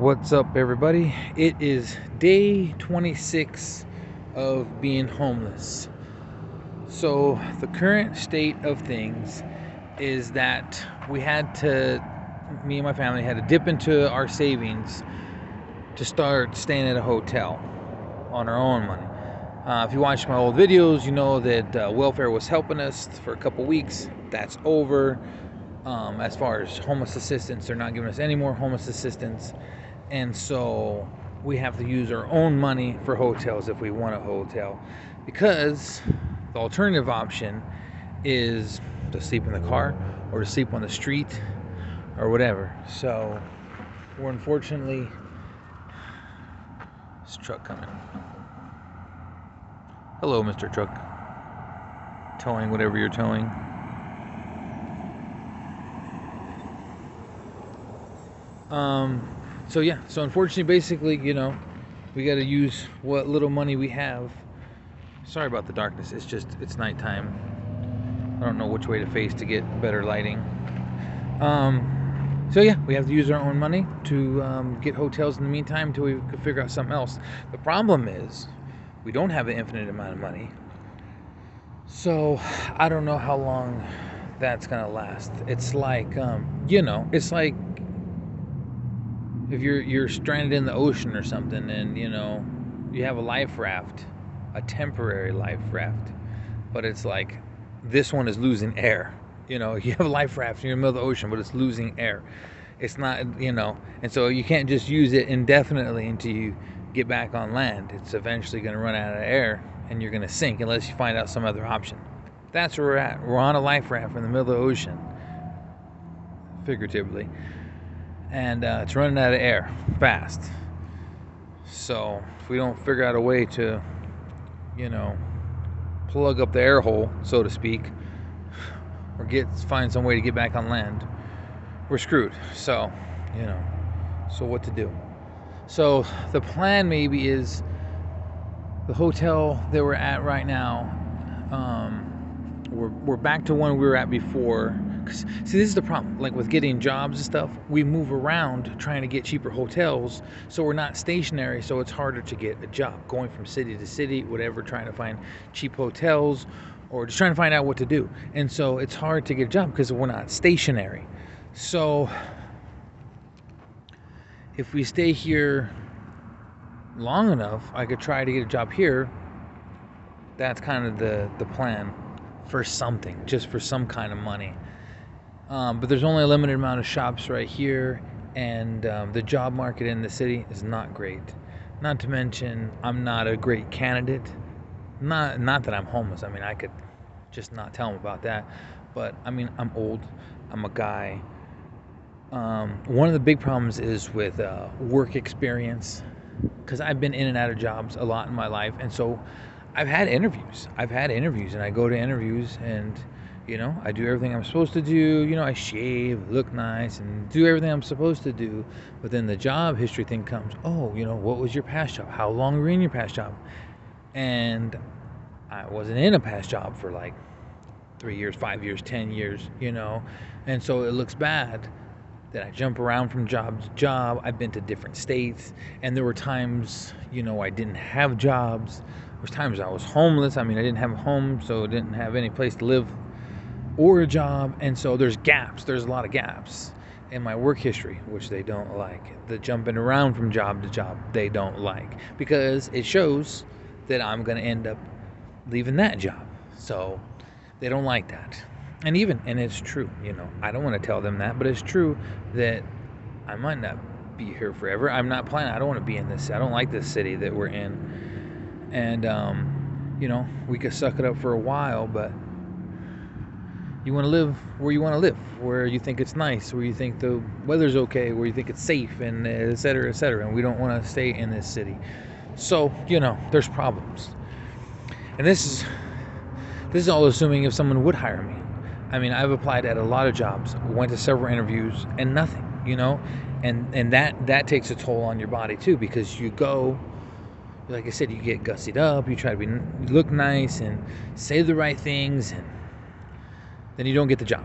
What's up, everybody? It is day 26 of being homeless. So, the current state of things is that me and my family had to dip into our savings to start staying at a hotel on our own money. If you watch my old videos, you know that welfare was helping us for a couple weeks. That's over. As far as homeless assistance, they're not giving us any more homeless assistance. And so we have to use our own money for hotels if we want a hotel, because the alternative option is to sleep in the car or to sleep on the street or whatever. So we're unfortunately, this truck coming. Hello, Mr. Truck. Towing whatever you're towing. So unfortunately, basically, we got to use what little money we have. Sorry about the darkness. It's nighttime. I don't know which way to face to get better lighting. We have to use our own money to get hotels in the meantime until we can figure out something else. The problem is we don't have an infinite amount of money. So I don't know how long that's going to last. It's like, it's like if you're stranded in the ocean or something, and you have a life raft, a temporary life raft, but it's like this one is losing air. You have a life raft in the middle of the ocean, but it's losing air. It's not, and so you can't just use it indefinitely until you get back on land. It's eventually going to run out of air and you're going to sink unless you find out some other option. That's where we're at. We're on a life raft in the middle of the ocean, figuratively. And it's running out of air fast. So if we don't figure out a way to, plug up the air hole, so to speak, or find some way to get back on land, we're screwed. So, so what to do? So the plan maybe is the hotel that we're at right now. We're back to one we were at before. See, this is the problem. Like with getting jobs and stuff, we move around trying to get cheaper hotels, so we're not stationary. So it's harder to get a job, going from city to city, whatever, trying to find cheap hotels, or just trying to find out what to do. And so it's hard to get a job because we're not stationary. So if we stay here long enough, I could try to get a job here. That's kind of the plan for something, just for some kind of money. But there's only a limited amount of shops right here, and the job market in the city is not great. Not to mention, I'm not a great candidate. Not that I'm homeless. I mean, I could just not tell them about that. But I mean, I'm old. I'm a guy. One of the big problems is with work experience, because I've been in and out of jobs a lot in my life, and so I've had interviews, and I go to interviews, and I do everything I'm supposed to do. I shave, look nice, and do everything I'm supposed to do. But then the job history thing comes. Oh, what was your past job? How long were you in your past job? And I wasn't in a past job for like 3 years, 5 years, 10 years, and so it looks bad that I jump around from job to job. I've been to different states, and there were times, I didn't have jobs. There was times I was homeless. I mean, I didn't have a home, so I didn't have any place to live or a job, and so there's a lot of gaps in my work history, which they don't like. The jumping around from job to job, they don't like, because it shows that I'm going to end up leaving that job. So they don't like that. And it's true, I don't want to tell them that, but it's true that I might not be here forever. I'm not planning. I don't want to be in this. I don't like this city that we're in. And we could suck it up for a while, but you want to live where you want to live, where you think it's nice, where you think the weather's okay, where you think it's safe, and et cetera, et cetera. And we don't want to stay in this city. So, there's problems. And this is all assuming if someone would hire me. I mean, I've applied at a lot of jobs, went to several interviews, and nothing, and that takes a toll on your body too, because you go, like I said, you get gussied up, you try to look nice and say the right things, and then you don't get the job.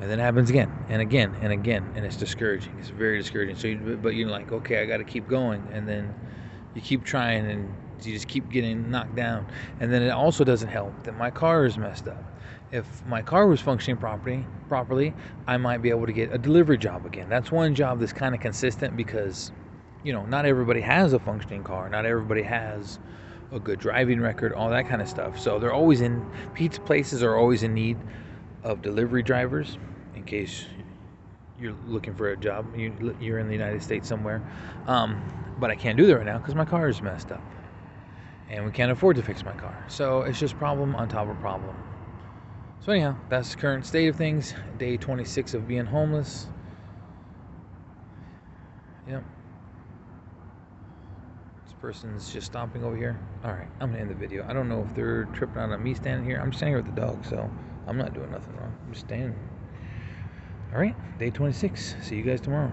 And then it happens again and again and again, and it's discouraging. It's very discouraging. But you're like, okay, I got to keep going, and then you keep trying, and you just keep getting knocked down. And then it also doesn't help that my car is messed up. If my car was functioning properly, I might be able to get a delivery job again. That's one job that's kind of consistent because, not everybody has a functioning car. Not everybody has a good driving record, all that kind of stuff. So they're always pizza places are always in need of delivery drivers in case you're looking for a job. You're in the United States somewhere. But I can't do that right now because my car is messed up. And we can't afford to fix my car. So it's just problem on top of problem. So anyhow, that's the current state of things. Day 26 of being homeless. Yep. This person's just stomping over here. Alright, I'm going to end the video. I don't know if they're tripping out on me standing here. I'm standing here with the dog, so I'm not doing nothing wrong. I'm just standing. Alright, day 26. See you guys tomorrow.